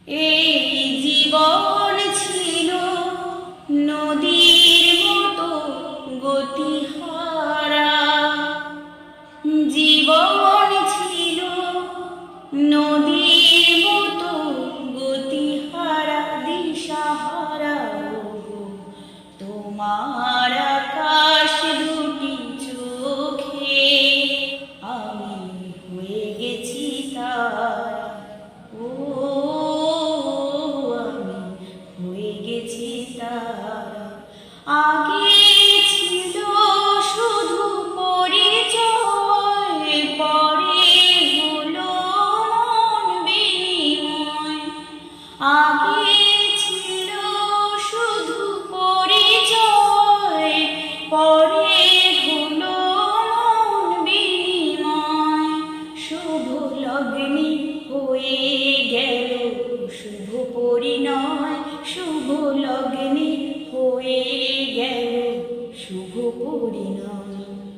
এই জীবন ছিল নদীর মতো গতিহারা, জীবন ছিল নদীর মতো গতিহারা, দিশাহারা। তোমার আকাশ দুটি চোখে আমি হয়ে গেছি তারা, ও আমি হয়ে গেছি তারা। আগে ছিল শুধু পরিচয়, পরে হলো মন বিনিময়। আগে ছিল শুধু পরিচয়, পরে হলো মন বিনিময়। শুভ লগ্নি হয়ে গেল শুভ পরিণয়, শুভ লগ্নি হয়ে গেল শুভ পরিণয়।